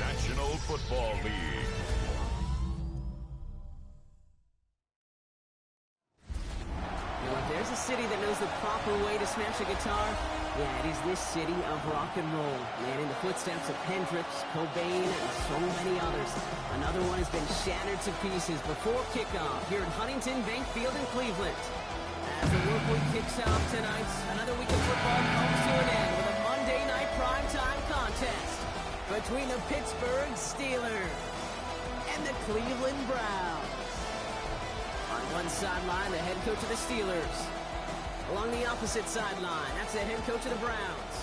National Football League. Now, if there's a city that knows the proper way to smash a guitar, yeah, it is this city of rock and roll. Man, in the footsteps of Hendrix, Cobain, and so many others. Another one has been shattered to pieces before kickoff here at Huntington Bank Field in Cleveland. As the work week kicks off tonight, another week of football comes to an end with a Monday night primetime contest between the Pittsburgh Steelers and the Cleveland Browns. On one sideline, the head coach of the Steelers. Along the opposite sideline, that's the head coach of the Browns.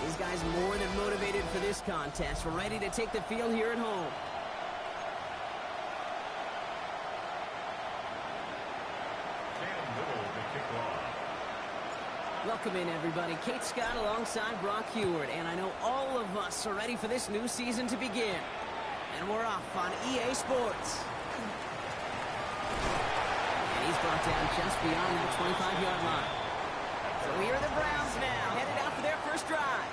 These guys more than motivated for this contest, ready to take the field here at home. Welcome in, everybody. Kate Scott alongside Brock Heward, and I know all of us are ready for this new season to begin. And we're off on EA Sports. And he's brought down just beyond that 25-yard line. So here are the Browns now, headed out for their first drive.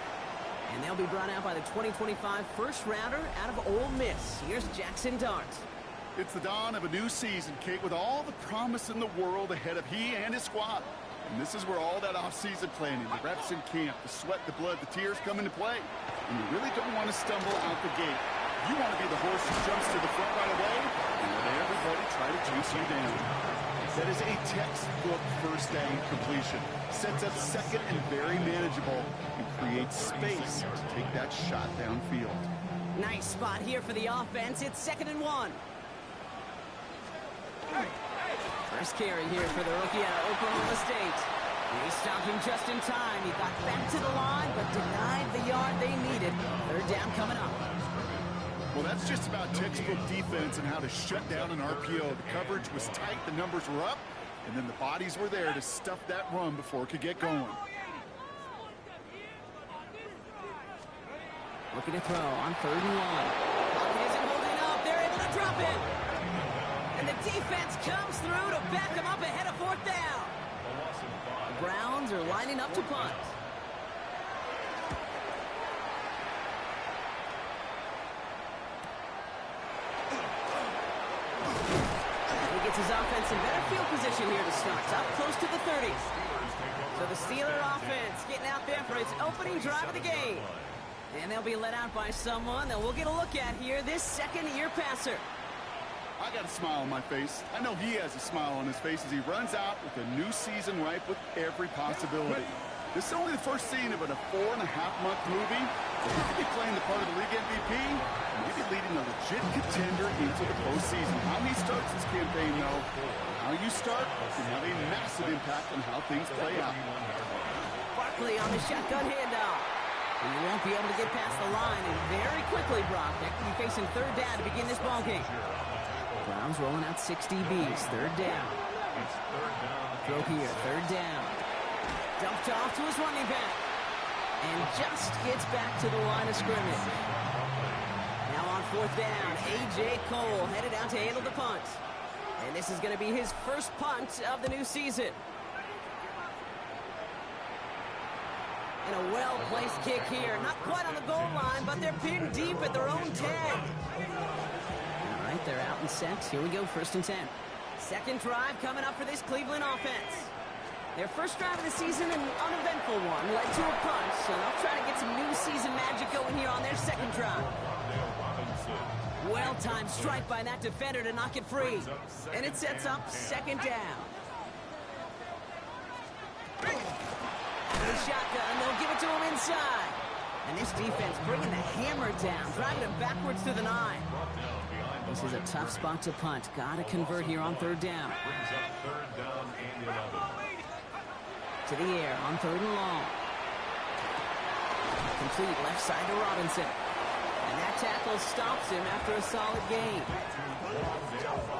And they'll be brought out by the 2025 first-rounder out of Ole Miss. Here's Jackson Dart. It's the dawn of a new season, Kate, with all the promise in the world ahead of he and his squad. And this is where all that off-season planning, the reps in camp, the sweat, the blood, the tears come into play. And you really don't want to stumble out the gate. You want to be the horse who jumps to the front right away and let everybody try to chase you down. That is a textbook first down completion. Sets up second and very manageable and creates space to take that shot downfield. Nice spot here for the offense. It's 2nd and 1. First carry here for the rookie out of Oklahoma State. And he stopped him just in time. He got back to the line, but denied the yard they needed. Third down coming up. Well, that's just about textbook defense and how to shut down an RPO. The coverage was tight, the numbers were up, and then the bodies were there to stuff that run before it could get going. Looking to throw on 3rd and 1. Pocket isn't holding up. They're able to drop it. And the defense comes through to back them up ahead of 4th down. The Browns are lining up to punt. He gets his offense in better field position here to start. Up close to the 30s. So the Steeler offense getting out there for its opening drive of the game. And they'll be let out by someone that we'll get a look at here, this second-year passer. I got a smile on my face. I know he has a smile on his face as he runs out with a new season ripe with every possibility. This is only the first scene of a 4.5-month movie. He could be playing the part of the league MVP, and maybe leading a legit contender into the postseason. How he starts this campaign, though, how you start can have a massive impact on how things play out. Barkley on the shotgun handoff. And you won't be able to get past the line, and very quickly, Brock, that could be facing 3rd down to begin this ballgame. Browns rolling out 6 DBs, 3rd down. Throw here, 3rd down. Dumped off to his running back. And just gets back to the line of scrimmage. Now on 4th down, A.J. Cole headed out to handle the punt. And this is going to be his first punt of the new season. And a well-placed kick here. Not quite on the goal line, but they're pinned deep at their own 10. All right, they're out and set. Here we go, 1st and 10. Second drive coming up for this Cleveland offense. Their first drive of the season, an uneventful one, led to a punt, so they'll try to get some new season magic going here on their second drive. Well-timed strike by that defender to knock it free. And it sets up 2nd down. The shotgun, they'll give it to him inside. And this defense bringing the hammer down, driving him backwards to the 9. This is a tough spot to punt. Got to convert here on 3rd down. To the air on 3rd and long. Complete left side to Robinson. And that tackle stops him after a solid gain.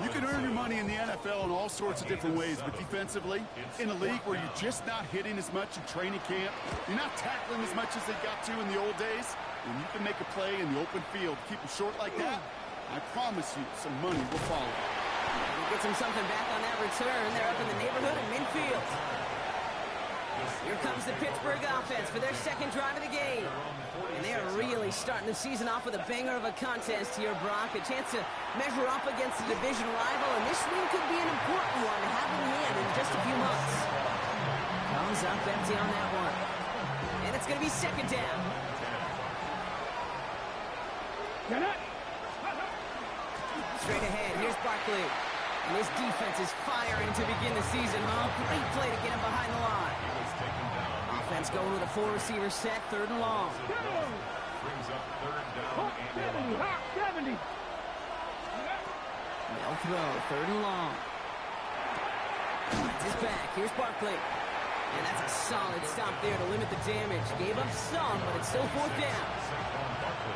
You can earn your money in the NFL in all sorts of different ways, but defensively, in a league where you're just not hitting as much in training camp, you're not tackling as much as they got to in the old days, and you can make a play in the open field, keep it short like that, I promise you some money will follow. And he gets him something back on that return. They're up in the neighborhood of midfield. Here comes the Pittsburgh offense for their second drive of the game. And they are really starting the season off with a banger of a contest here, Brock. A chance to measure up against a division rival, and this win could be an important one to have in hand in just a few months. Comes up empty on that one. And it's going to be second down. Straight ahead, here's Barkley. And his defense is firing to begin the season, huh? Great play to get him behind the line. Offense going with a 4-receiver set, third and long. Brings up third down and 70. They'll throw, third and long. Finds his back, here's Barkley. And that's a solid stop there to limit the damage. Gave up some, but it's still fourth down.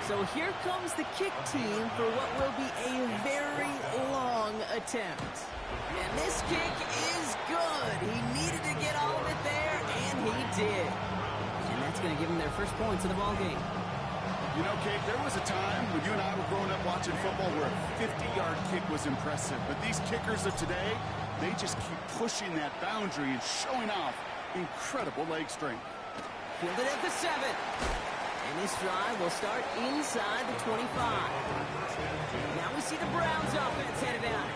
So here comes the kick team for what will be a very long attempt. And this kick is good. He needed to get all of it there, and he did. And that's going to give him their first points of the ball game. You know, Kate, there was a time when you and I were growing up watching football where a 50-yard kick was impressive. But these kickers of today, they just keep pushing that boundary and showing off incredible leg strength. Fielded at the 7. And this drive will start inside the 25. Now we see the Browns offense headed out.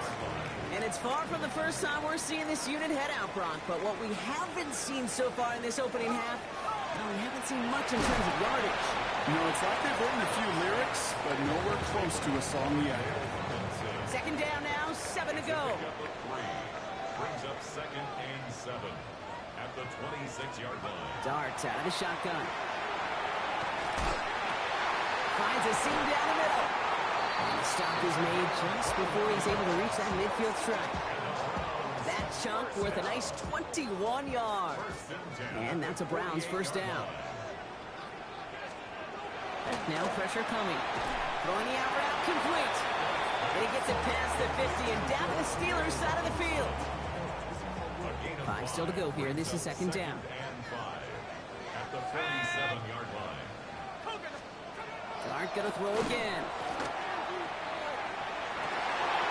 And it's far from the first time we're seeing this unit head out, Brock. But what we haven't seen so far in this opening half, we haven't seen much in terms of yardage. You know, it's like they've written a few lyrics, but nowhere close to a song yet. Second down now, 7 to go. brings up second and 7 at the 26-yard line. Darts out of the shotgun. Finds a seam down the middle. And the stop is made just before he's able to reach that midfield strike. That chunk worth a nice 21 yards. And that's a Browns first down. Now pressure coming. Throwing the out route complete. And he gets it past the 50 and down to the Steelers' side of the field. 5 still to go here. This is second down. And 5 at the 47-yard line. Clark gonna throw again.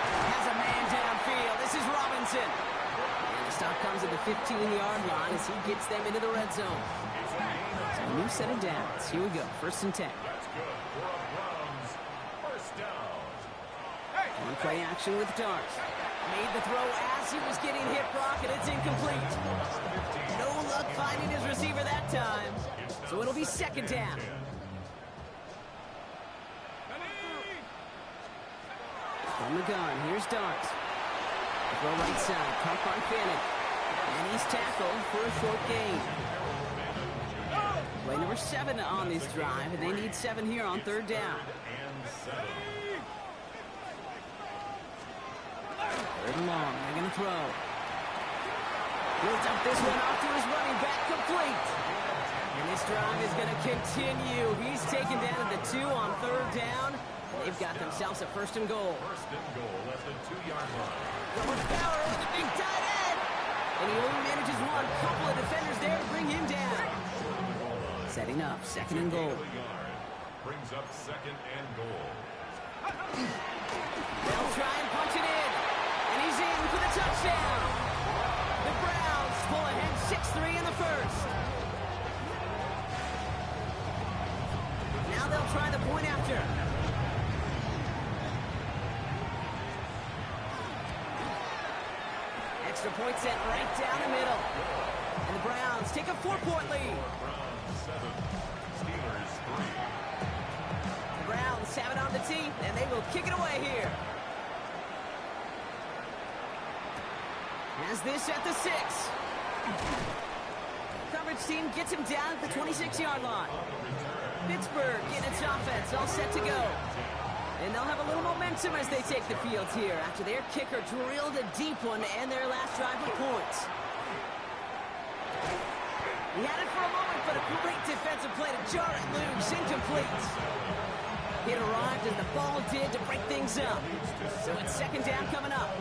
Has a man downfield. This is Robinson. And the stop comes at the 15-yard line as he gets them into the red zone. So a new set of downs. Here we go. First and 10. That's good for a Browns first down. On play action with Dart. Made the throw as he was getting hit, Brock, and it's incomplete. No luck finding his receiver that time. So it'll be second down. From the gun, here's Dart. Throw right side, caught by Fannin. And he's tackled for a short gain. Play number 7 on this drive, and they need 7 here on third down. And 7. Third and long, they're going to throw. He'll dump this one off to his running back, complete. And this drive is going to continue. He's taken down at the 2 on third down. They've got themselves a first and goal. First and goal at the 2-yard line. Robert Bauer with the big tight end. And he only manages one. Couple of defenders there to bring him down. Setting up, second and goal. Brings up second and goal. They'll try and punch it in. And he's in for the touchdown. The Browns pull ahead 6-3 in the first. Now they'll try the point after. Extra point set right down the middle. And the Browns take a 4-point lead. Browns 7, Steelers 3. The Browns have it on the tee, and they will kick it away here. Has this at the 6. Coverage team gets him down at the 26-yard line. Pittsburgh getting its offense all set to go. And they'll have a little momentum as they take the field here after their kicker drilled a deep one to end their last drive with points. He had it for a moment, but a great defensive play to jar it loose, incomplete. It arrived as the ball did to break things up. So it's second down coming up.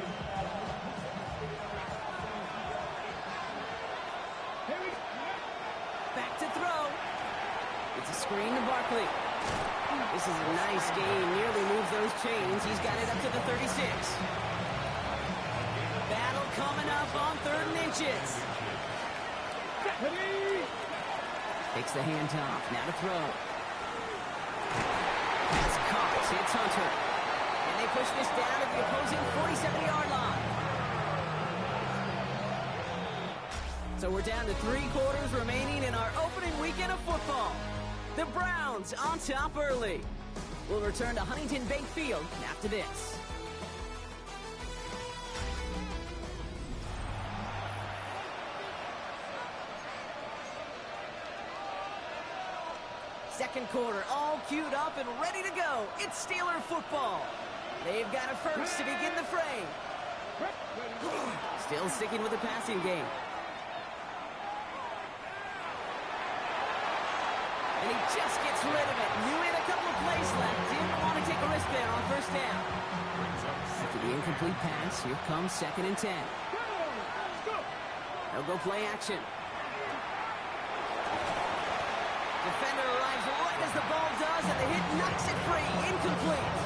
Back to throw. It's a screen to Barkley. This is a nice game. Nearly moves those chains. He's got it up to the 36. Battle coming up on 3rd and inches. Takes the handoff. Now to throw. Pass caught. It's Hunter. And they push this down at the opposing 47-yard line. So we're down to 3 quarters remaining in our opening weekend of football. The Browns on top early. We'll return to Huntington Bank Field after this. Second quarter, all queued up and ready to go. It's Steeler football. They've got it first to begin the fray. Still sticking with the passing game. And he just gets rid of it. Knew he had a couple of plays left. Didn't want to take a risk there on first down. After the incomplete pass, here comes 2nd and 10. They'll go play action. Defender arrives right as the ball does, and the hit knocks it free. Incomplete.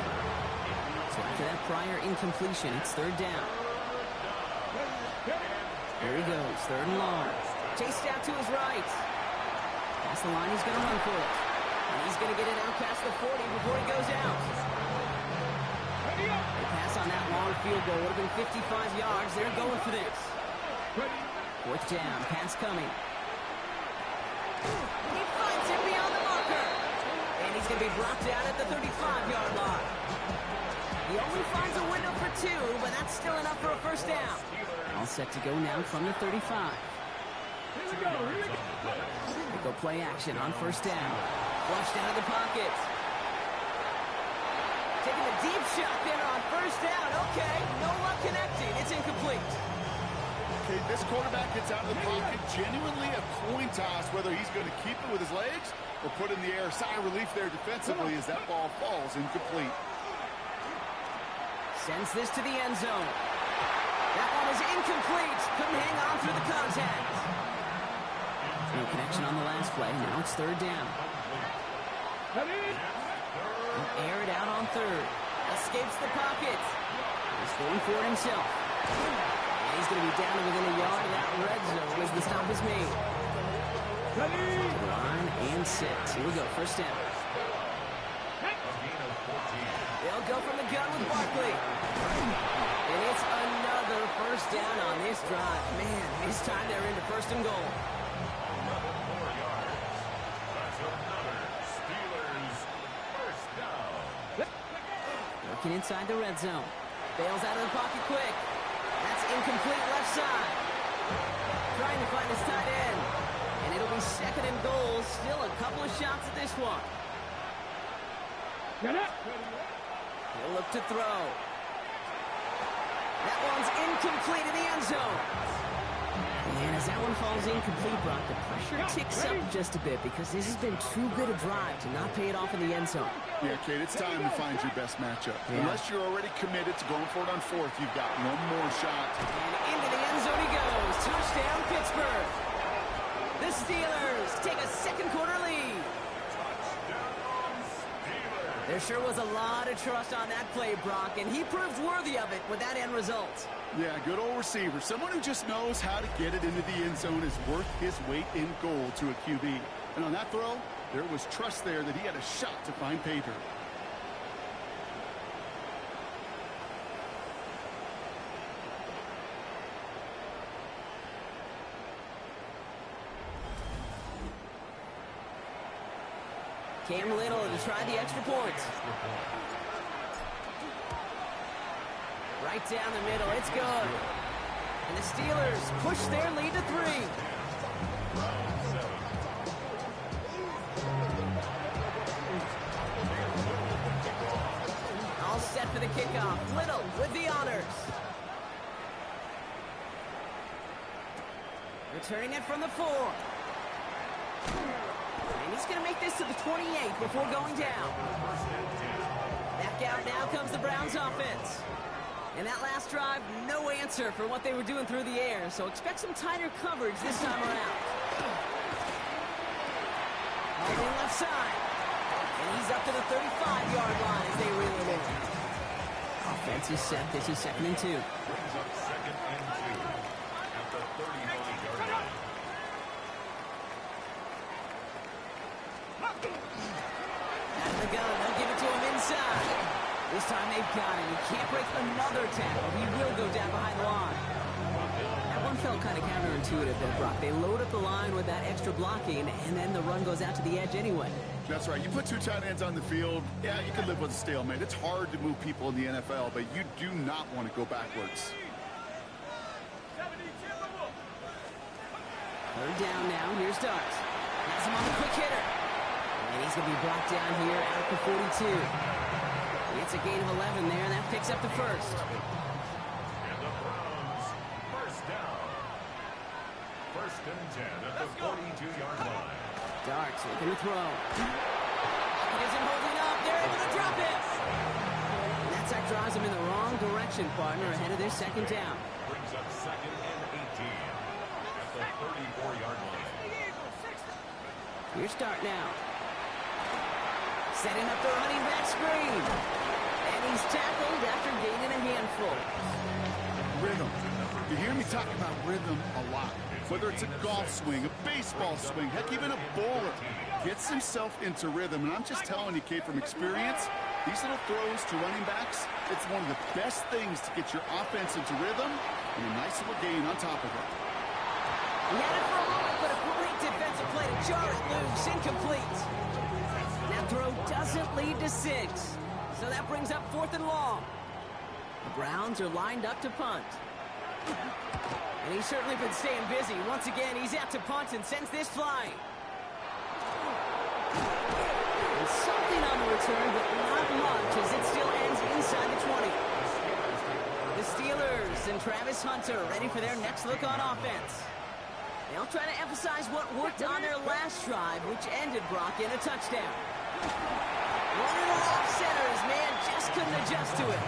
So after that prior incompletion, it's 3rd down. Here he goes, 3rd and long. Chased out to his right. Past the line, he's going to run for it. And he's going to get it out past the 40 before he goes out. The pass on that long field goal would have been 55 yards. They're going for this. 4th down, pass coming. He finds it beyond the marker. And he's going to be brought down at the 35-yard line. He only finds a window for 2, but that's still enough for a first down. All set to go now from the 35. They go play action on first down. Flushed out of the pocket. Taking a deep shot there on first down. Okay, no luck connecting. It's incomplete. Okay, this quarterback gets out of the pocket. Genuinely a coin toss whether he's going to keep it with his legs or put in the air. Sigh of relief there defensively as that ball falls incomplete. Sends this to the end zone. That one is incomplete. Couldn't hang on through the contact. No connection on the last play. Now it's 3rd down. Air it out on 3rd. Escapes the pocket. He's going for it himself. And he's going to be down to within a yard of that red zone as the stop is made. Line and set. Here we go. First down. They'll go from the gun with Barkley. And it's another first down on this drive. Man, this time they're into 1st and goal. Another 4 yards. That's another Steelers first down. Working inside the red zone. Bails out of the pocket quick. That's incomplete left side. Trying to find his tight end. And it'll be 2nd and goal. Still a couple of shots at this one. He'll look to throw. That one's incomplete in the end zone. And as that one falls incomplete, Brock, the pressure ticks up just a bit because this has been too good a drive to not pay it off in the end zone. Yeah, Kate, it's time to find your best matchup. Yeah. Unless you're already committed to going for it on 4th, you've got one more shot. And into the end zone he goes. Touchdown, Pittsburgh. The Steelers take a 2nd quarter lead. There sure was a lot of trust on that play, Brock, and he proved worthy of it with that end result. Yeah, good old receiver. Someone who just knows how to get it into the end zone is worth his weight in gold to a QB. And on that throw, there was trust there that he had a shot to find pay dirt. Cam Little to try the extra point. Right down the middle, it's good. And the Steelers push their lead to 3. All set for the kickoff. Little with the honors. Returning it from the 4. And he's going to make this to the 28 before going down. Back out now comes the Browns offense. And that last drive, no answer for what they were doing through the air, so expect some tighter coverage this time around. Holding left side. And he's up to the 35-yard line as they reel it in. Offense is set. This is 2nd and 2. Brings up 2nd and 2 at the 35-yard line. This time they've got him. He can't break another tackle. He will go down behind the line. That one felt kind of counterintuitive there, Brock. They load up the line with that extra blocking, and then the run goes out to the edge anyway. That's right. You put two tight ends on the field, yeah, you can live with a stalemate. It's hard to move people in the NFL, but you do not want to go backwards. Third down now. Here's Darts. Has him on the quick hitter. And he's going to be brought down here at the 42. It's a gain of 11 there, and that picks up the first. And the Browns, first down. First and 10 at the 42-yard line. Darts looking to throw. He isn't holding up. They're able to drop it. And that sack drives him in the wrong direction, partner, ahead of their second down. Brings up second and 18 at the 34-yard line. Here's Dart now. Setting up the running back screen. And he's tackled after gaining a handful. Rhythm. You hear me talk about rhythm a lot. Whether it's a golf swing, a baseball swing, heck, even a bowler gets himself into rhythm. And I'm just telling you, Kate, from experience, these little throws to running backs, it's one of the best things to get your offense into rhythm and a nice little gain on top of it. He had it for a moment, but a great defensive play to jar it loose. Incomplete. That throw doesn't lead to 6. So that brings up 4th and long. The Browns are lined up to punt. And he's certainly been staying busy. Once again, he's out to punt and sends this flying. And something on the return, but not much, as it still ends inside the 20. The Steelers and Travis Hunter ready for their next look on offense. They'll try to emphasize what worked on their last drive, which ended Brock in a touchdown. Running off center, his man just couldn't adjust to it.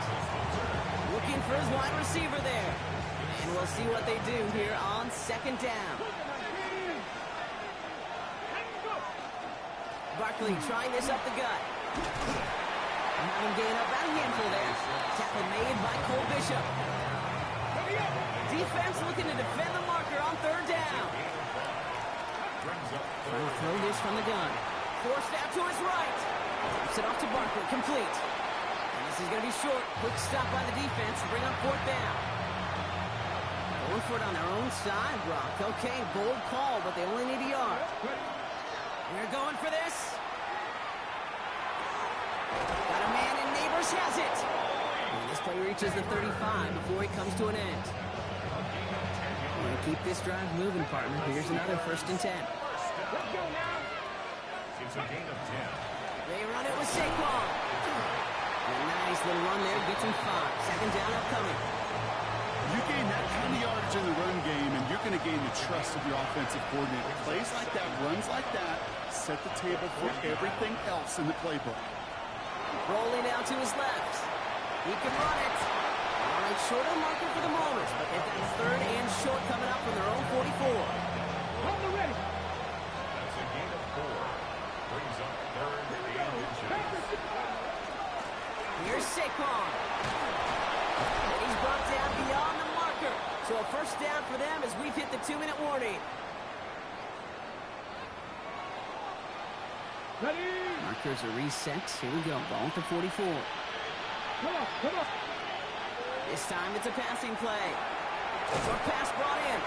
Looking for his wide receiver there. And we'll see what they do here on second down. Barkley trying this up the gut. Having gained up about a handful there. Tackle made by Cole Bishop. Defense looking to defend the marker on third down. Trying to throw this from the gun. Forced out to his right. Drops it off to Barkley, complete. And this is going to be short. Quick stop by the defense to bring up fourth down. Going for it on their own side, Brock. Okay, bold call, but they only need a yard. They're going for this. Got a man, and Neighbors has it. And this play reaches the 35 before he comes to an end. Keep this drive moving, partner. Here's another 1st and 10. Let's go now. It's a gain of 10. They run it with Saquon. A nice little run there, gets him 5. Second down upcoming. You gain that kind of yardage in the run game, and you're going to gain the trust of your offensive coordinator. Plays like that, runs like that, set the table for everything else in the playbook. Rolling out to his left. He can run it. All right, shorter marker for the moment, but they've got third and short coming up from their own 44. That's a gain of 4. Brings up third and inches. Here's Saquon. And he's brought down beyond the marker. So a first down for them as we've hit the 2-minute warning. Ready? Markers are reset. Here we go. Ball at the 44. Come on. This time it's a passing play. Short pass brought in.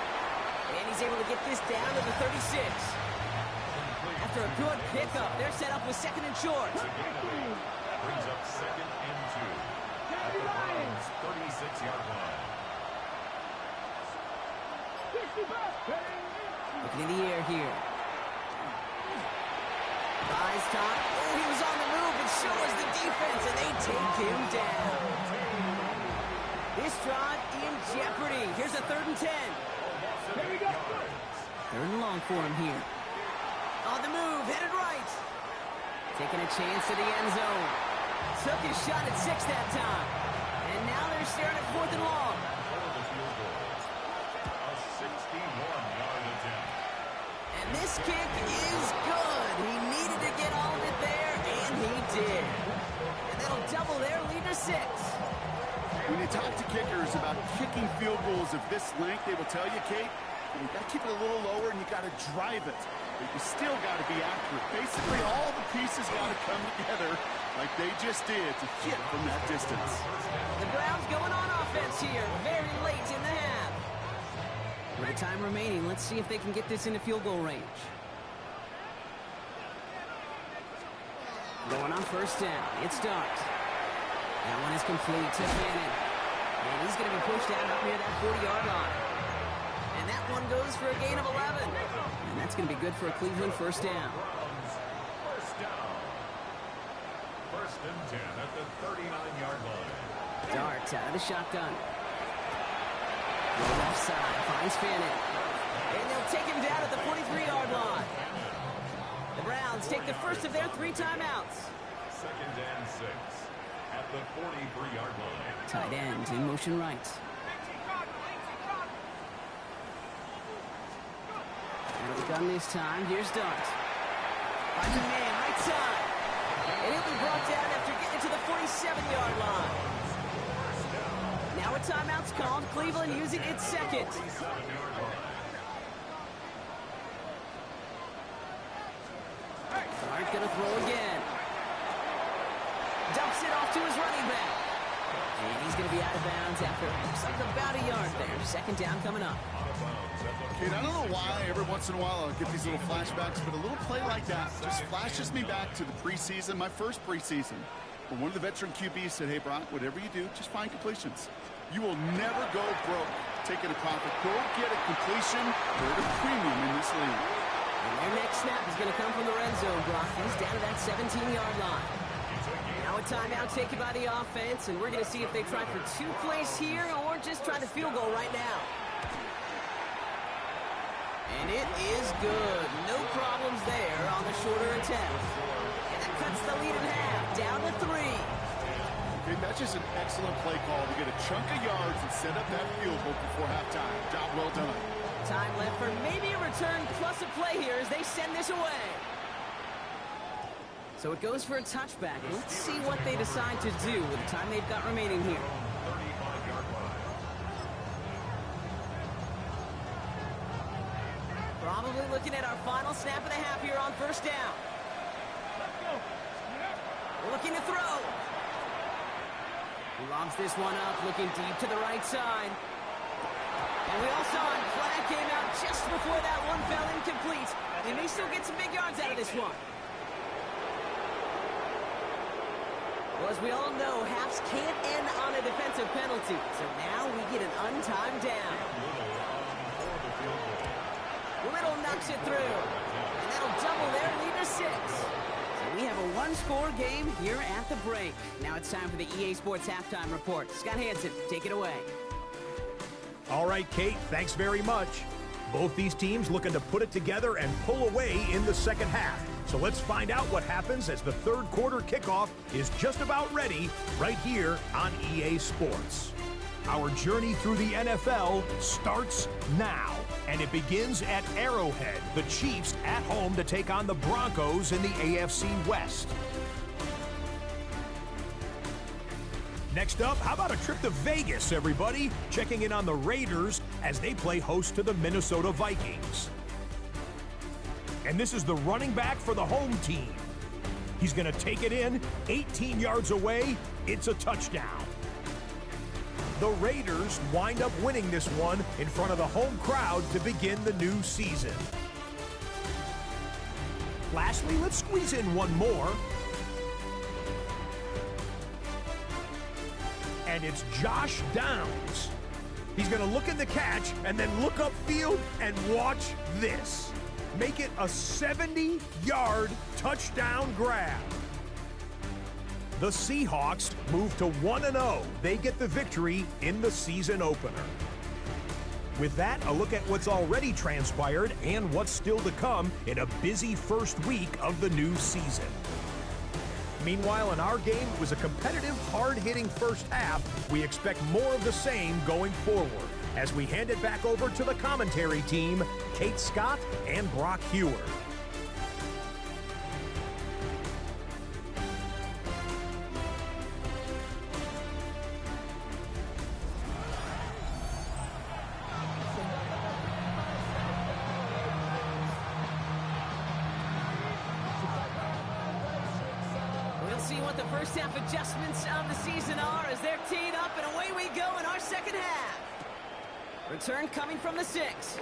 And he's able to get this down to the 36. After a good pickup, they're set up with second and short. Brings up second and 2 at the Browns' 36-yard line. Looking in the air here. Eyes top. Oh, he was on the move, and so was the defense, and they take him down. This drive in jeopardy. Here's a 3rd and 10. Here we go. 3rd and long for him here. On the move, headed right. Taking a chance to the end zone. Took his shot at 6 that time. And now they're staring at 4th and long. A 61-yard attempt. And this kick is good. He needed to get all of it there, and he did. And that'll double their lead to 6. When you talk to kickers about kicking field goals of this length, they will tell you, Kate, you got to keep it a little lower and you got to drive it. But you still got to be accurate. Basically, all the pieces got to come together like they just did to hit from that distance. The Browns going on offense here, very late in the half. With the time remaining, let's see if they can get this into field goal range. Going on first down, it's Dart. That one is complete to Fannin. And he's going to be pushed out up near that 40-yard line. And that one goes for a gain of 11. And that's going to be good for a Cleveland first down. First down. First and 10 at the 39-yard line. Dart out of the shotgun. Goes left side, finds Fannin. And they'll take him down at the 43-yard line. The Browns take the first of their 3 timeouts. Second and 6 at the 43-yard line. Tight end in motion right. Out of the gun this time, here's Dart. Finds a man, right side. And he'll be brought down after getting to the 47-yard line. Now a timeout's called. Cleveland using its second. Dart gonna throw again. Dumps it off to his running back. And he's gonna be out of bounds after looks like about a yard there. Second down coming up. Kate, I don't know why every once in a while I'll get these little flashbacks, but a little play like that just flashes me back to the preseason, my first preseason. When one of the veteran QBs said, hey, Brock, whatever you do, just find completions. You will never go broke taking a profit. Go get a completion. They're the premium in this league. And their next snap is going to come from the red zone, Brock. He's down to that 17-yard line. Now a timeout taken by the offense, and we're going to see if they try for 2 plays here or just try to field goal right now. And it is good. No problems there on the shorter attempt. And that cuts the lead in half, down to 3. Okay, that's just an excellent play call to get a chunk of yards and set up that field goal before halftime. Job well done. Time left for maybe a return plus a play here as they send this away. So it goes for a touchback. Let's see what they decide to do with the time they've got remaining here. 35-yard line. Probably looking at our final snap of the half here on first down. Looking to throw. He lobs this one up, looking deep to the right side. And we all saw it. Flag came out just before that one fell incomplete. They may still get some big yards out of this one. Well, as we all know, halves can't end on a defensive penalty. So now we get an untimed down. Little knocks it through. And that'll double their lead to 6. So we have a one-score game here at the break. Now it's time for the EA Sports Halftime Report. Scott Hansen, take it away. All right, Kate, thanks very much. Both these teams looking to put it together and pull away in the second half. So let's find out what happens as the third quarter kickoff is just about ready right here on EA Sports. Our journey through the NFL starts now, and it begins at Arrowhead. The Chiefs at home to take on the Broncos in the AFC West. Next up, how about a trip to Vegas, everybody? Checking in on the Raiders as they play host to the Minnesota Vikings. And this is the running back for the home team. He's going to take it in, 18 yards away. It's a touchdown. The Raiders wind up winning this one in front of the home crowd to begin the new season. Lastly, let's squeeze in one more. And it's Josh Downs. He's going to look at the catch and then look upfield and watch this. Make it a 70-yard touchdown grab. The Seahawks move to 1-0. They get the victory in the season opener. With that, a look at what's already transpired and what's still to come in a busy first week of the new season. Meanwhile, in our game, it was a competitive, hard-hitting first half. We expect more of the same going forward as we hand it back over to the commentary team, Kate Scott and Brock Hewer. see what the first half adjustments of the season are as they're teed up, and away we go in our second half. Return coming from the 6.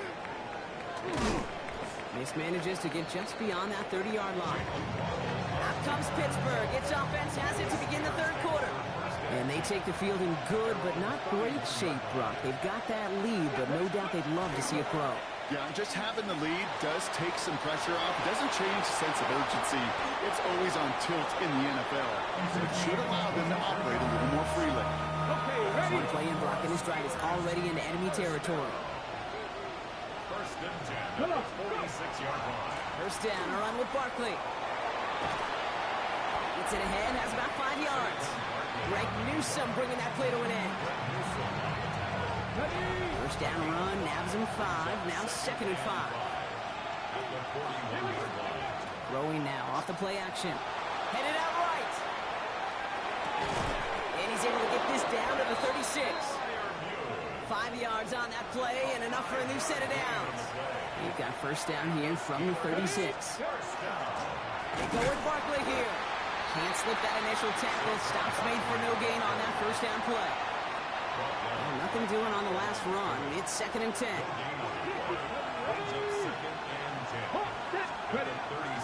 Mismanages to get just beyond that 30-yard line. Out comes Pittsburgh. Its offense has it to begin the third quarter. And they take the field in good but not great shape, Brock. They've got that lead, but no doubt they'd love to see it grow. Yeah, just having the lead does take some pressure off. It doesn't change the sense of urgency. It's always on tilt in the NFL. So it should allow them to operate a little more freely. Okay, ready? One play in, Brock, and his drive is already into enemy territory. First and 10 at the 46-yard line. First down, a run with Barkley. Gets it ahead, has about 5 yards. Greg Newsome bringing that play to an end. First down run, nabs him 5, now second and 5. At the 41-yard line. Throwing now, off the play action. Headed out right. And he's able to get this down to the 36. 5 yards on that play and enough for a new set of downs. You've got first down here from the 36. They go with Barkley here. Can't slip that initial tackle. Stops made for no gain on that first down play. Well, nothing doing on the last run. It's second and 10.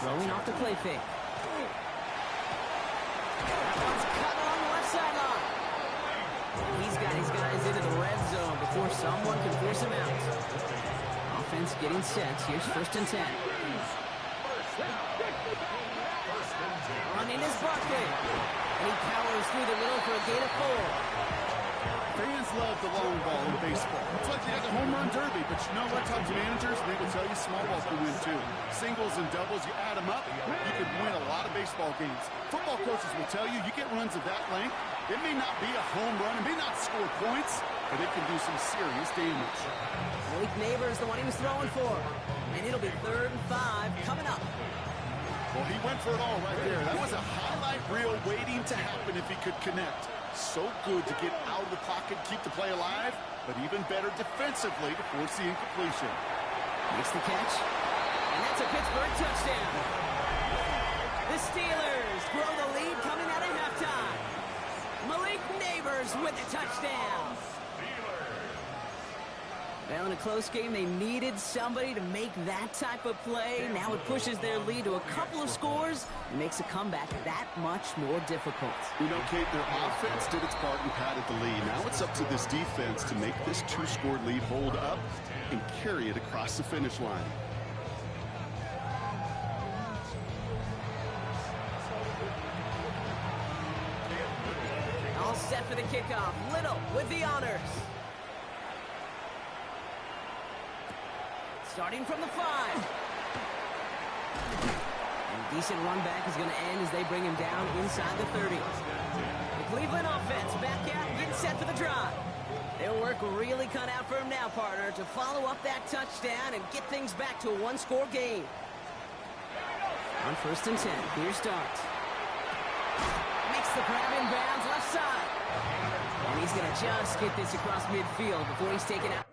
Throwing off the play fake. That one's cut along the left sideline. He's got his guys into the red zone before someone can force him out. Offense getting set. Here's first and 10. Running is Barkley. And he powers through the middle for a gain of 4. Fans love the long ball in baseball. It's like you got the home run derby, but you know what? Talk to managers, and they will tell you small balls can win too. Singles and doubles, you add them up, you can win a lot of baseball games. Football coaches will tell you, you get runs of that length, it may not be a home run, it may not score points, but it can do some serious damage. Malik Neighbors, the one he was throwing for. And it'll be 3rd and 5 coming up. Well, he went for it all right there. That was a highlight reel waiting to happen if he could connect. So good to get out of the pocket, keep the play alive, but even better defensively to force the incompletion. Makes the catch. And that's a Pittsburgh touchdown. The Steelers grow the lead coming out of halftime. Malik Neighbors with the touchdown. Well, in a close game, they needed somebody to make that type of play. Now it pushes their lead to a couple of scores and makes a comeback that much more difficult. You know, Kate, their offense did its part and padded the lead. Now it's up to this defense to make this 2-score lead hold up and carry it across the finish line. All set for the kickoff. Little with the honors. Starting from the 5. And a decent run back is going to end as they bring him down inside the 30. The Cleveland offense back out and getting set for the drive. Their work really cut out for him now, partner, to follow up that touchdown and get things back to a 1-score game. On first and 10, here's Starks. Makes the grab in bounds left side. And he's going to just get this across midfield before he's taken out.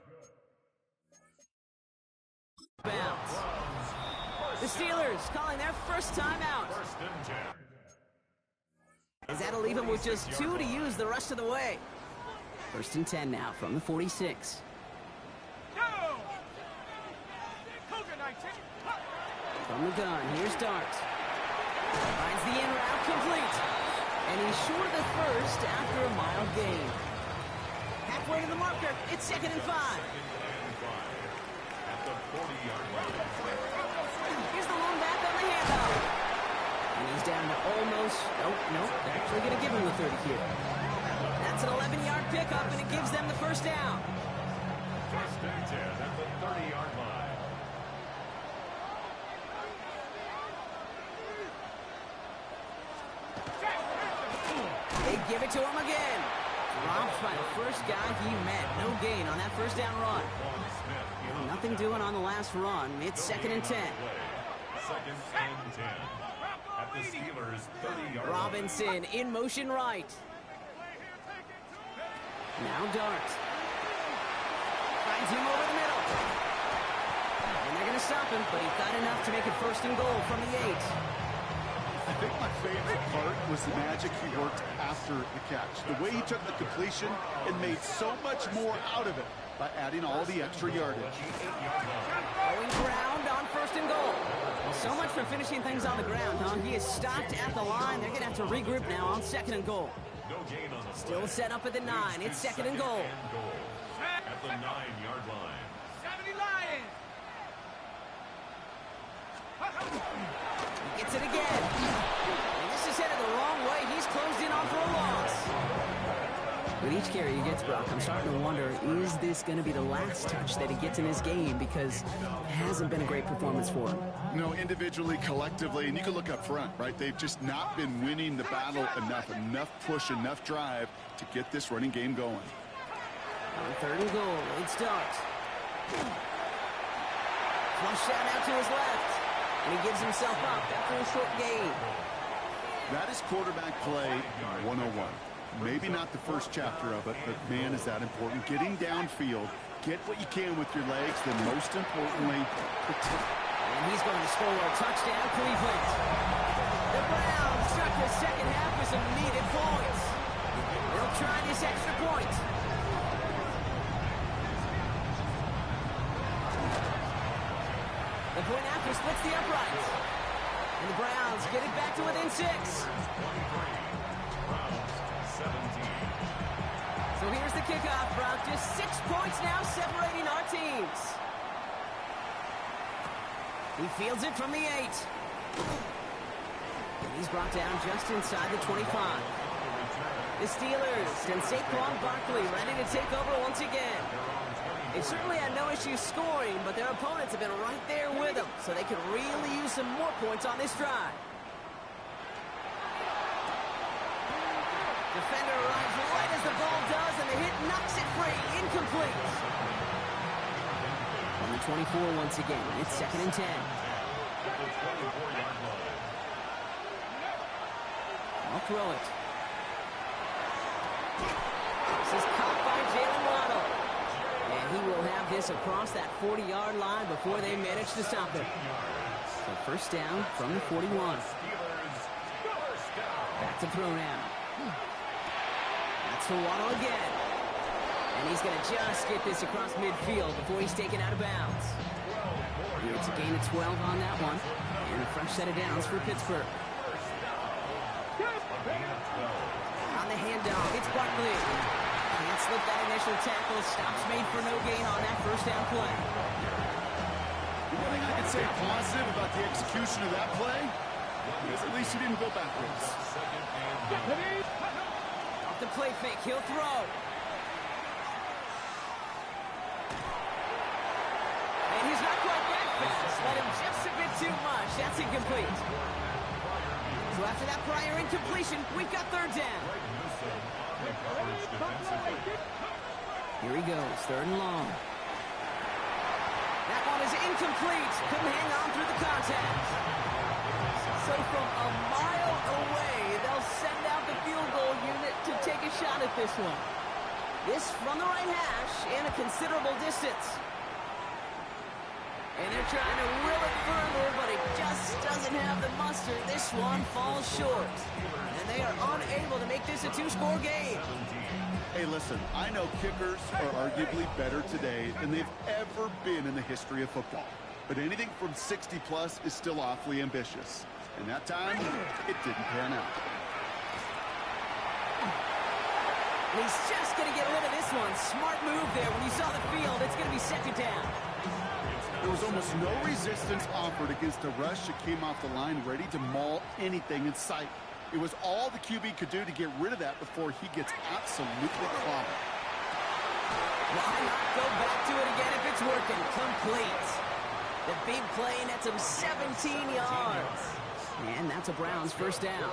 Bounds. The Steelers calling their first timeout. As that'll leave him with just 2 to use the rest of the way. First and 10 now from the 46. From the gun, here's Starks. Finds the in route complete. And he's short of the first after a mild gain. Halfway to the marker, it's 2nd and 5. Here's the lone back on the handoff. And he's down to almost, nope, they're actually going to give him the 30 here. That's an 11-yard pickup, and it gives them the first down. First and 10 at the 30-yard line. They give it to him again. Dropped by the first guy he met. No gain on that first down run. Well, nothing doing on the last run. It's 2nd and 10. 2nd and 10 at the Steelers' 30-yard line. Robinson in motion right. Now Dart. Finds him over the middle. And they're going to stop him, but he got enough to make it 1st and goal from the 8. think my favorite part was the magic he worked after the catch. The way he took the completion and made so much more out of it by adding all the extra yardage. Going ground on 1st and goal. Well, so much for finishing things on the ground, huh? He is stopped at the line. They're going to have to regroup now on 2nd and goal. No gain on the Still set up at the 9. It's 2nd and goal. At the 9-yard line. 70 Lions! He gets it again. And this is headed the wrong way. He's closed in on for a loss. With each carry he gets, Brock, I'm starting to wonder, is this going to be the last touch that he gets in this game? Because it hasn't been a great performance for him. You know, individually, collectively, and you can look up front, right? They've just not been winning the battle enough push, enough drive to get this running game going. On 3rd and goal, lead start. Flush out out to his left. And he gives himself up after a short gain. That is quarterback play 101. Maybe not the first chapter of it, but man, is that important. Getting downfield, get what you can with your legs, then most importantly, protect. And he's going to score a touchdown, Cleveland. The Browns start the second half with some needed points. They'll try this extra point. The point after splits the uprights. And the Browns get it back to within 6. So here's the kickoff, Brock. Just 6 points now separating our teams. He fields it from the 8. And he's brought down just inside the 25. The Steelers and Saquon Barkley ready to take over once again. They certainly had no issues scoring, but their opponents have been right there with them, so they could really use some more points on this drive. Defender arrives right as the ball does, and the hit knocks it free. Incomplete. On the 24 once again. It's 2nd and 10. I'll throw it. This is caught by Jalen Waddle. And he will have this across that 40-yard line before they manage to stop it. So 1st down from the 41. Back to throw now. That's to Waddle again. And he's going to just get this across midfield before he's taken out of bounds. It's a gain of 12 on that one. And a fresh set of downs for Pittsburgh. On the handoff, it's Barkley. Can't slip that initial tackle. Stops made for no gain on that 1st down play. One thing I can say positive about the execution of that play is at least he didn't go backwards. Off the play fake, he'll throw. And he's not quite that fast. Let him just a bit too much. That's incomplete. So after that prior incompletion, we've got 3rd down. Here he goes, 3rd and long. That one is incomplete. Couldn't hang on through the contact. So from a mile away, they'll send out the field goal unit to take a shot at this one. This from the right hash and a considerable distance. And they're trying to will it further, but it just doesn't have the muster. This one falls short. And they are unable to make this a 2-score game. Hey, listen, I know kickers are arguably better today than they've ever been in the history of football. But anything from 60-plus is still awfully ambitious. And that time, it didn't pan out. He's just going to get rid of this one. Smart move there. When you saw the field, it's going to be 2nd down. There was almost no resistance offered against a rush that came off the line ready to maul anything in sight. It was all the QB could do to get rid of that before he gets absolutely clobbered. Why not go back to it again if it's working? Complete. The big play nets him 17 yards. And that's a Browns 1st down.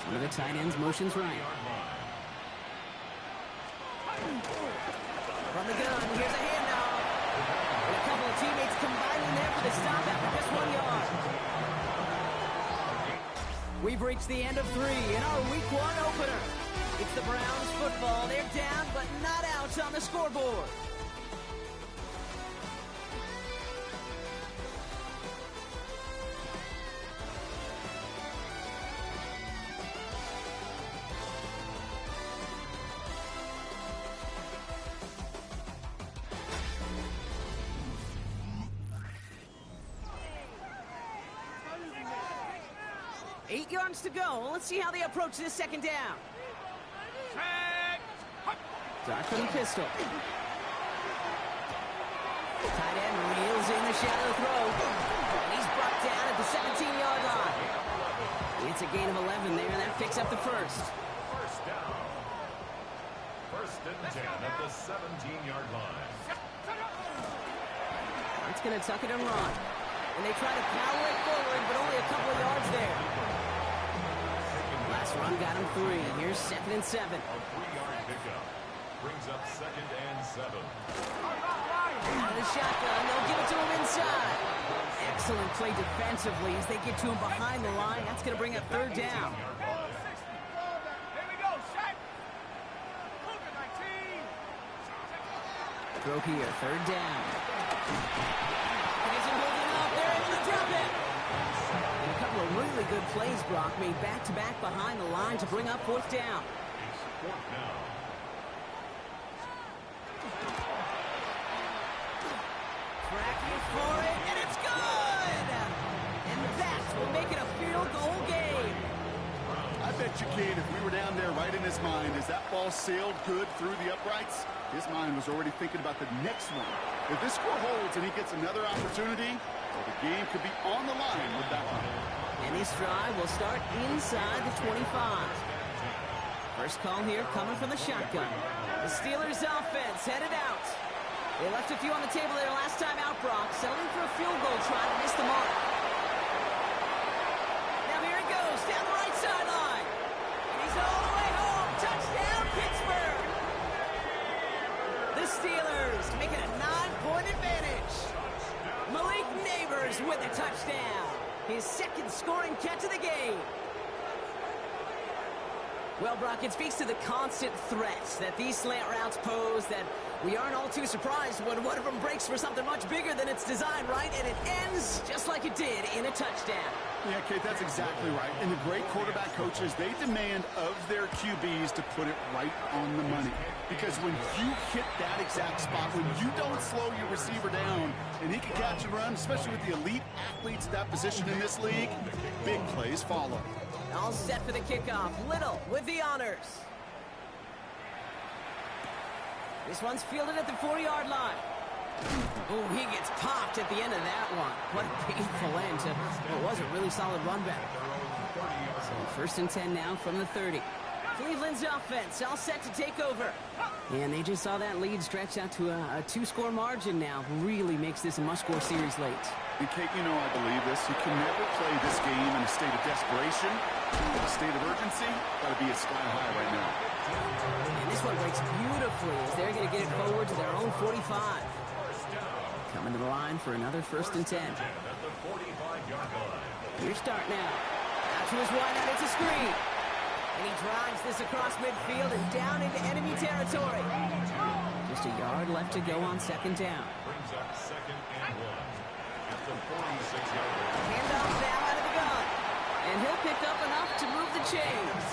One of the tight ends motions right. From the gun, here's a handoff. And a couple of teammates combining there for the stop after just 1 yard. We've reached the end of 3 in our Week 1 opener. It's the Browns football. They're down, but not out on the scoreboard. 8 yards to go. Let's see how they approach this second down. Dart from the pistol. Tight end reels in the shallow throw. And he's brought down at the 17-yard line. It's a gain of 11 there, and that picks up the first. First down. First and 10 at the 17-yard line. It's going to tuck it and run. And they try to power it forward, but only a couple of yards there. Last run got him 3. Here's 2nd and 7. A 3-yard pickup. Brings up 2nd and 7. Out of the shotgun, they'll give it to him inside. Excellent play defensively as they get to him behind the line. That's going to bring up 3rd down. Throw here, 3rd down. It isn't holding up. They're able to drop it. And a couple of really good plays, Brock, made back-to-back behind the line to bring up 4th down. It's 4th down. Tracking for it, and it's good! And that will make it a field goal game. I bet you, Kate, if we were down there right in his mind, as that ball sailed good through the uprights, his mind was already thinking about the next one. If this score holds and he gets another opportunity, well, the game could be on the line with that one. And this drive will start inside the 25. First call here coming from the shotgun. The Steelers offense headed out. They left a few on the table there last time out, Brock, settling for a field goal try to miss the mark. Now here it goes, down the right sideline. And he's all the way home. Touchdown, Pittsburgh! The Steelers make it a 9-point advantage. Malik Neighbors with a touchdown. His 2nd scoring catch of the game. Well, Brock, it speaks to the constant threats that these slant routes pose, that we aren't all too surprised when one of them breaks for something much bigger than its design, right? And it ends just like it did in a touchdown. Yeah, Kate, that's exactly right. And the great quarterback coaches, they demand of their QBs to put it right on the money. Because when you hit that exact spot, when you don't slow your receiver down, and he can catch and run, especially with the elite athletes at that position in this league, big plays follow. All set for the kickoff. Little with the honors. This one's fielded at the 4-yard line. Oh, he gets popped at the end of that one. What a painful end to what was a really solid run back. So 1st and 10 now from the 30. Cleveland's offense all set to take over. And they just saw that lead stretch out to a 2-score margin now. Really makes this a must-score series late. And Kate, you know I believe this. You can never play this game in a state of desperation. In a state of urgency, got to be at sky high right now. And this one breaks beautifully as they're going to get it forward to their own 45. Coming to the line for another 1st and 10. Here's start now. Out to his wideout, it's a screen. And he drives this across midfield and down into enemy territory. Just a yard left to go on 2nd down. Brings up 2nd and 1 at the 46-yard line. Handoff now out of the gun. And he'll pick up enough to move the chains.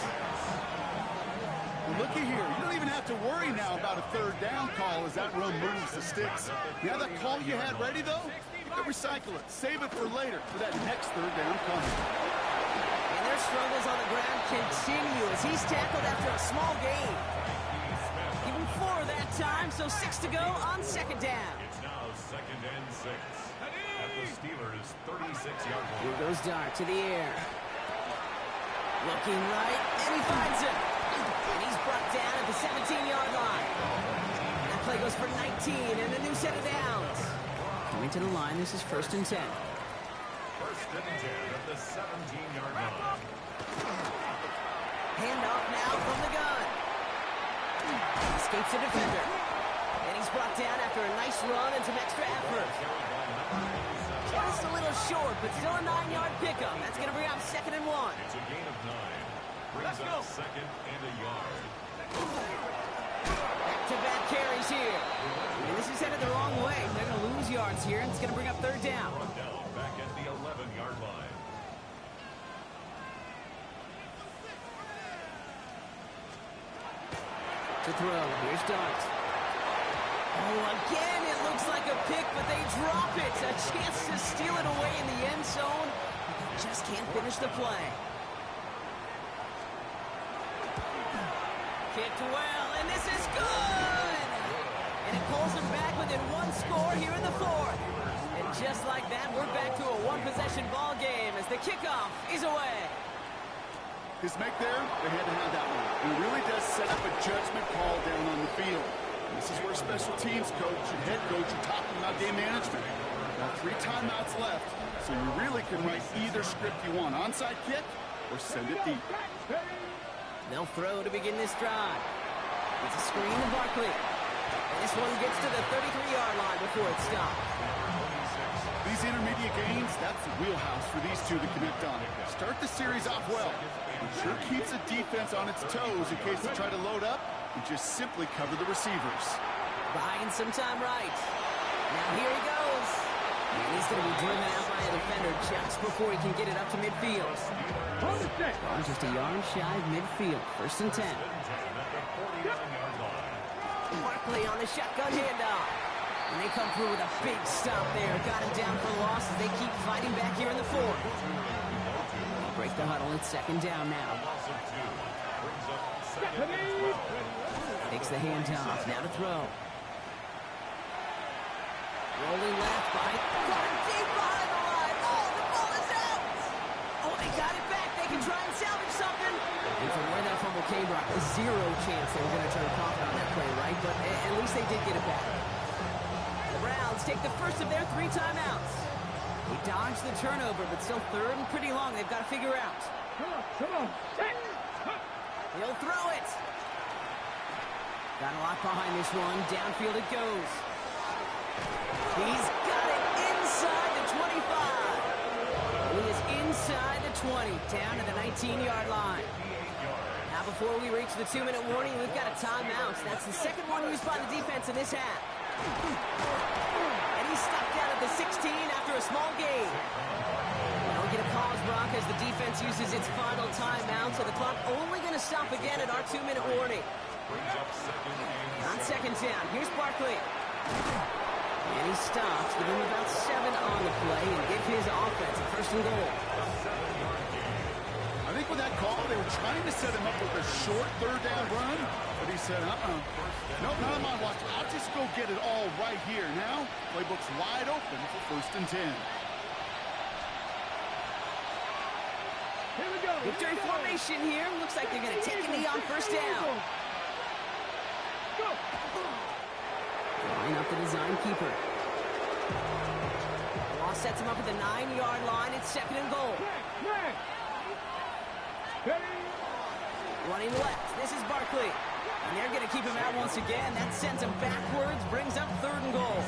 Well, looky here. You don't even have to worry now about a 3rd down call as that run moves the sticks. Now that call you had ready, though, you can recycle it. Save it for later for that next 3rd down coming. And their struggles on the ground continue as he's tackled after a small gain. Give him 4 that time, so 6 to go on 2nd down. It's now 2nd and 6 at the Steelers' 36-yard line. Here goes Dart to the air. Looking right, and he finds him. And he's brought down at the 17-yard line. That play goes for 19 and a new set of downs. Coming to the line, this is 1st and 10. 1st and 10 at the 17-yard line. Handoff now from the gun. Escapes the defender. And he's brought down after a nice run and some extra effort. Just a little short, but still a 9-yard pickup. That's going to bring up 2nd and 1. It's a gain of 9. Brings up 2nd and a yard. Back-to-back carries here. And this is headed the wrong way. They're going to lose yards here, and it's going to bring up 3rd down. Run down back at the 11-yard line. To throw. Here's Dart. Oh, again, it looks like a pick, but they drop it. A chance to steal it away in the end zone. But they just can't finish the play. Kicked well, and this is good! And it pulls them back within one score here in the fourth. And just like that, we're back to a one-possession ball game as the kickoff is away. His make there, they had to have that one. It really does set up a judgment call down on the field. This is where special teams coach and head coach are talking about game management. Got 3 timeouts left, so you really can write either script you want. Onside kick or send it deep. They'll throw to begin this drive. It's a screen to Barkley. And this one gets to the 33-yard line before it stops. These intermediate gains, that's the wheelhouse for these two to connect on. Start the series off well. It sure keeps the defense on its toes in case they try to load up and just simply cover the receivers. Buying some time right. Now here he goes. And he's going to be driven out by a defender just before he can get it up to midfield. Just a yard shy of midfield. 1st and 10. Barkley on the shotgun handoff. And they come through with a big stop there. Got him down for loss as they keep fighting back here in the fourth. Break the huddle. It's 2nd down now. Takes the handoff. Now to throw. Rolling left by deep behind the line. Oh, the ball is out. Oh, they got it back. They can try and salvage something. And from where that fumble came, Brock, a 0 chance they were going to turn a profit on that play, right? But at least they did get it back. The Browns take the first of their 3 timeouts. They dodged the turnover, but still 3rd and pretty long. They've got to figure out. Come on. He'll throw it. Got a lot behind this one. Downfield it goes. He's got it inside the 25. He is inside the 20, down to the 19-yard line. Now before we reach the 2-minute warning, we've got a timeout. That's the 2nd one used by the defense in this half. And he's stopped down at the 16 after a small gain. Now we get a pause, Brock, as the defense uses its final timeout, so the clock only going to stop again at our 2-minute warning. On 2nd down, here's Barkley. And he stops, give him about 7 on the play, and give his offense a 1st and goal. I think with that call, they were trying to set him up with a short 3rd down run, but he said, nope, not on my watch. I'll just go get it all right here. Now, playbook's wide open for 1st and 10. Here we go. Victory formation here. Looks like they're going to take a knee on 1st down. Go. Line up the design keeper. Law sets him up at the 9-yard line. It's 2nd and goal. Running left. This is Barkley. And they're going to keep him out once again. That sends him backwards, brings up 3rd and goal.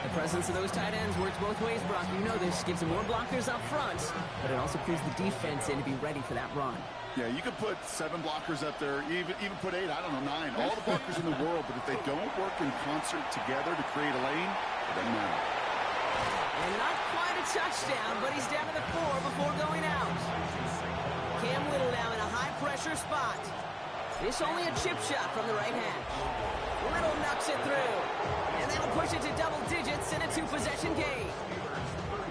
The presence of those tight ends works both ways, Brock. You know this. Gives them more blockers up front, but it also pulls the defense in to be ready for that run. Yeah, you could put 7 blockers up there, even put 8, I don't know, 9. All the blockers in the world, but if they don't work in concert together to create a lane, it doesn't matter. And not quite a touchdown, but he's down to the 4 before going out. Cam Little now in a high-pressure spot. This only a chip shot from the right hand. Little knocks it through. And that'll push it to double digits in a 2-possession game.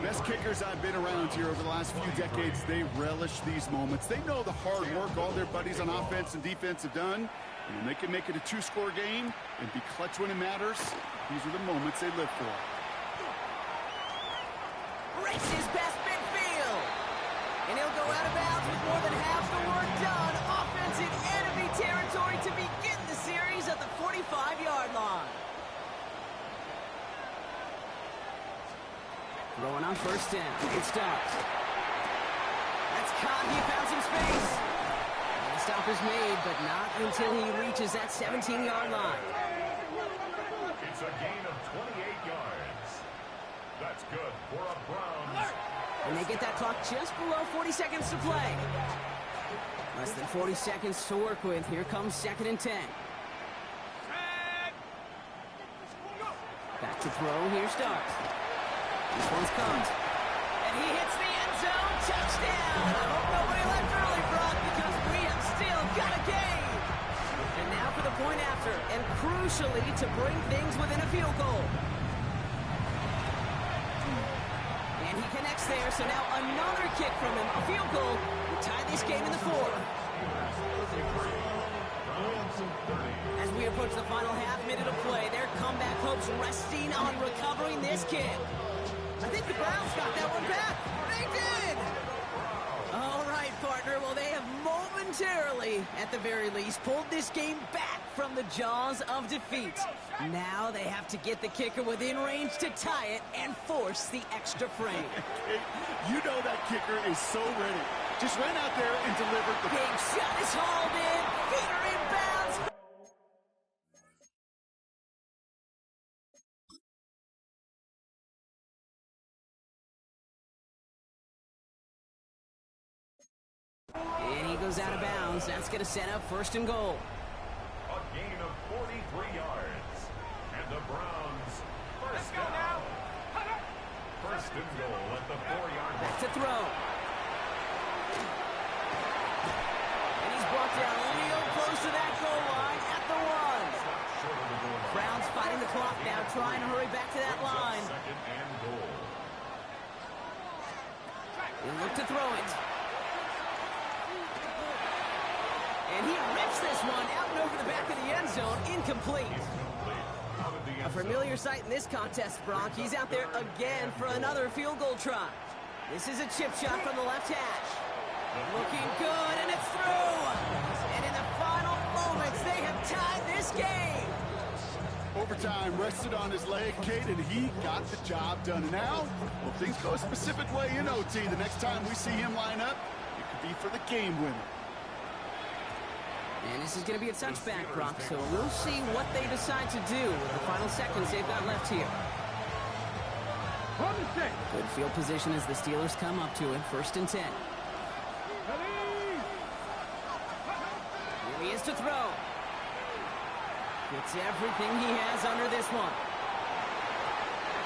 Best kickers I've been around here over the last few decades, they relish these moments. They know the hard work all their buddies on offense and defense have done. And when they can make it a 2-score game and be clutch when it matters, these are the moments they live for. Races past midfield. And he'll go out of bounds with more than half the work done. Offense in enemy territory to begin the series at the 45-yard line. Throwing on 1st down. It stops. That's caught. He found some space. And the stop is made, but not until he reaches that 17-yard line. It's a gain of 28 yards. That's good for a Browns. And they get that clock just below 40 seconds to play. Less than 40 seconds to work with. Here comes 2nd and 10. Back to throw. Here starts. This one's comes. And he hits the end zone. Touchdown. I hope nobody left early, Brock, because we have still got a game. And now for the point after. And crucially, to bring things within a field goal. And he connects there, so now another kick from him. A field goal to tie this game in the 4th. the final half minute of play. Their comeback hopes resting on recovering this kick. I think the Browns got that one back. They did! All right, partner. Well, they have momentarily, at the very least, pulled this game back from the jaws of defeat. Now they have to get the kicker within range to tie it and force the extra frame. You know that kicker is so ready. Just ran out there and delivered the Big shot is hauled in. Feet are inbounds. And he goes out of bounds. That's going to set up first and goal. A gain of 43 yards. And the Browns first down. First and goal at the 4-yard line. To throw. And he's brought down real close to that goal line at the 1. Browns fighting the clock now, trying to hurry back to that line. Second and goal. He'll look to throw it. And he rips this one out and over the back of the end zone. Incomplete. A familiar sight in this contest, Brock. He's out there again for another field goal try. This is a chip shot from the left hash. Looking good, and it's through. And in the final moments, they have tied this game. overtime, rested on his leg, Kate, and he got the job done. And now, well, things go a specific way in OT. The next time we see him line up, it could be for the game winner. And this is going to be a touchback, Brock, so we'll see what they decide to do with the final seconds they've got left here. Good field position as the Steelers come up to it, 1st and 10. Here he is to throw. Gets everything he has under this one.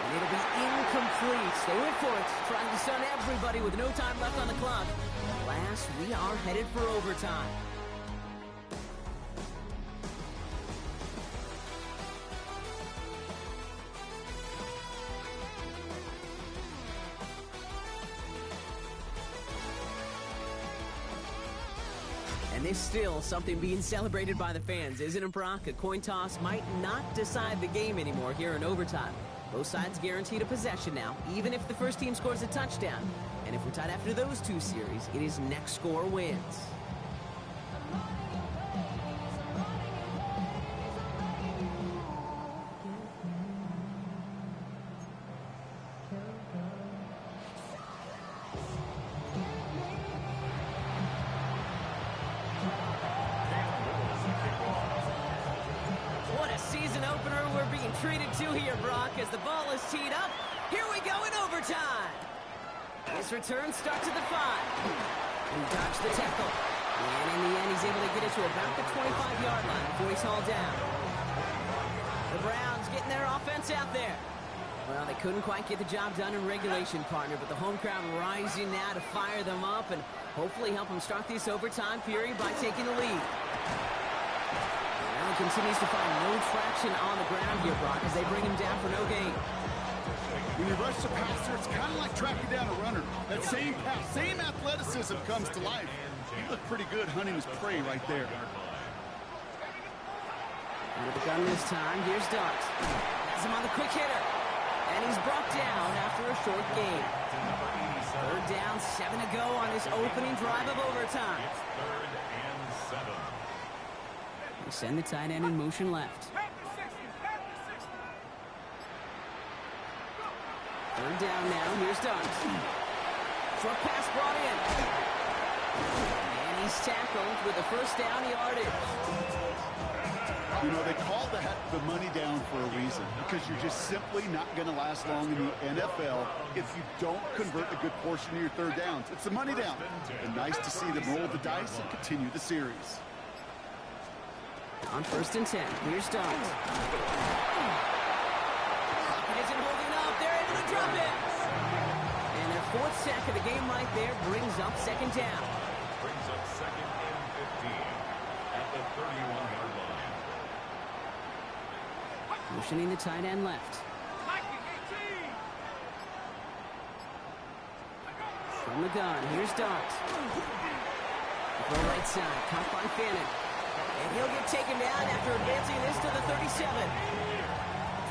And it'll be incomplete. They went for it, trying to stun everybody with no time left on the clock. Last, we are headed for overtime. And there's still something being celebrated by the fans, isn't it, Brock? A coin toss might not decide the game anymore here in overtime. Both sides guaranteed a possession now, even if the first team scores a touchdown. And if we're tied after those two series, it is next score wins. Treated to here, Brock, as the ball is teed up. Here we go in overtime. This return starts at the 5. And dodged the tackle. And in the end, he's able to get it to about the 25-yard line before he's hauled down. The Browns getting their offense out there. Well, they couldn't quite get the job done in regulation, partner, but the home crowd rising now to fire them up and hopefully help them start this overtime period by taking the lead. Continues to find no traction on the ground here, Brock, as they bring him down for no gain. When you rush the passer, it's kind of like tracking down a runner. That same pass, same athleticism comes to life. He looked pretty good hunting his prey right there. With the gun this time, here's Dart. Has him on the quick hitter. And he's brought down after a short gain. 3rd down, 7 to go on this opening drive of overtime. It's 3rd and 7. They send the tight end in motion left. 3rd down now. Here's Dart. Short pass brought in. And he's tackled with a 1st down yardage. You know, they call that the money down for a reason, because you're just simply not going to last long in the NFL if you don't convert a good portion of your 3rd downs. It's the money down. And nice to see them roll the dice and continue the series. On 1st and 10, here's Dart. It isn't holding up. They're able to drop it. And their 4th sack of the game right there brings up 2nd down. Brings up 2nd and 15 at the 31-yard line. Motioning the tight end left. From the gun, here's Dart. Throw right side, caught by Fannin. And he'll get taken down after advancing this to the 37.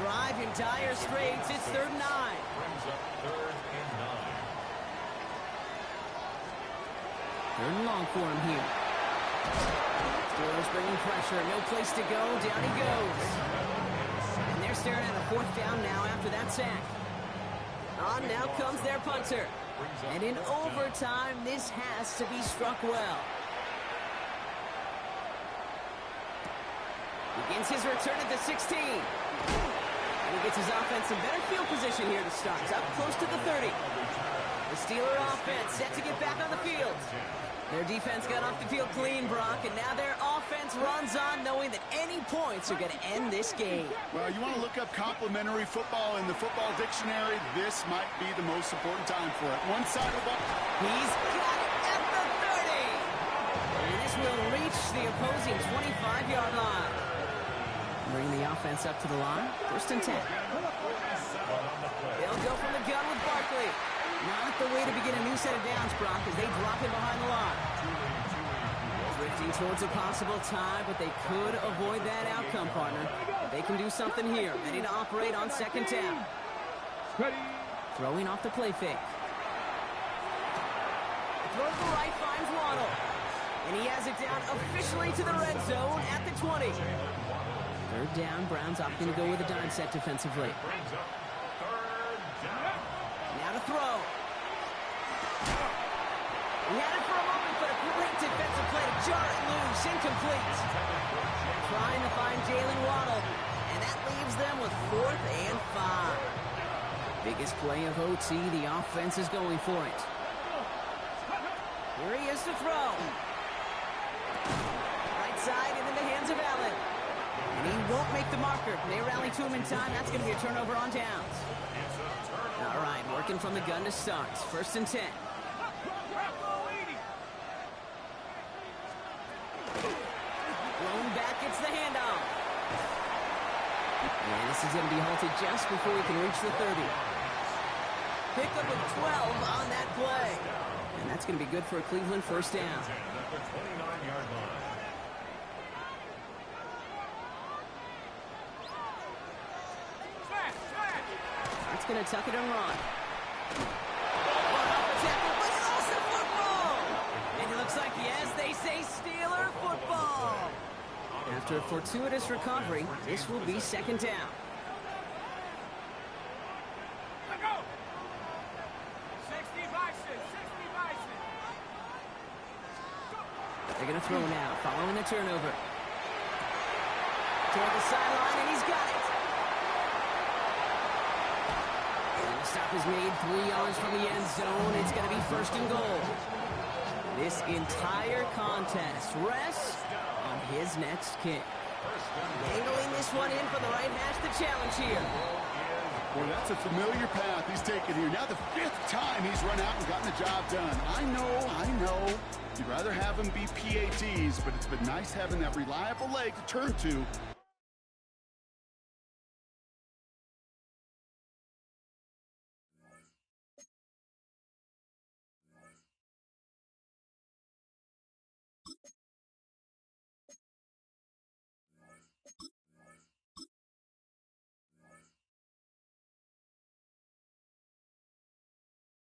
Drive in dire straits. It's 3rd and 9. Brings up 3rd and 9. 3rd and long for him here. Steelers bringing pressure. No place to go. Down he goes. And they're staring at a 4th down now after that sack. On now comes their punter. And in overtime, this has to be struck well. Begins his return at the 16. And he gets his offense in better field position here to start. It's up close to the 30. The Steeler offense set to get back on the field. Their defense got off the field clean, Brock, and now their offense runs on knowing that any points are going to end this game. Well, you want to look up complimentary football in the football dictionary. This might be the most important time for it. One side of the ball. He's got it at the 30. And this will reach the opposing 25-yard line. Bring the offense up to the line. 1st and 10. They'll go from the gun with Barkley. Not the way to begin a new set of downs, Brock, as they drop him behind the line. Drifting towards a possible tie, but they could avoid that outcome, partner. They can do something here. Ready to operate on 2nd down. Throwing off the play fake. Throw to the right, finds Waddle. And he has it down officially to the red zone at the 20. 3rd down, Browns opting to go with a dime set defensively. Now to throw. He had it for a moment, but a great defensive play to jar it loose. Incomplete. Trying to find Jalen Waddle. And that leaves them with 4th and 5. Biggest play of OT. The offense is going for it. Here he is to throw. Right side into the hands of Allen. And he won't make the marker. They rally to him in time. That's going to be a turnover on downs. All right, working from the gun to start. 1st and 10. Blown back, it's the handoff. And this is going to be halted just before we can reach the 30. Pick up with 12 on that play. And that's going to be good for a Cleveland 1st down. That's going to tuck it and run. But also football! And it looks like, yes, they say Steeler football. After a fortuitous recovery, this will be 2nd down. They're going to throw now, following the turnover. Toward the sideline, and he's got it. And the stop is made 3 yards from the end zone. It's going to be 1st and goal. This entire contest rests on his next kick. Angling this one in for the right hash, the challenge here. Boy, that's a familiar path he's taken here. Now the 5th time he's run out and gotten the job done. I know. You'd rather have him be PATs, but it's been nice having that reliable leg to turn to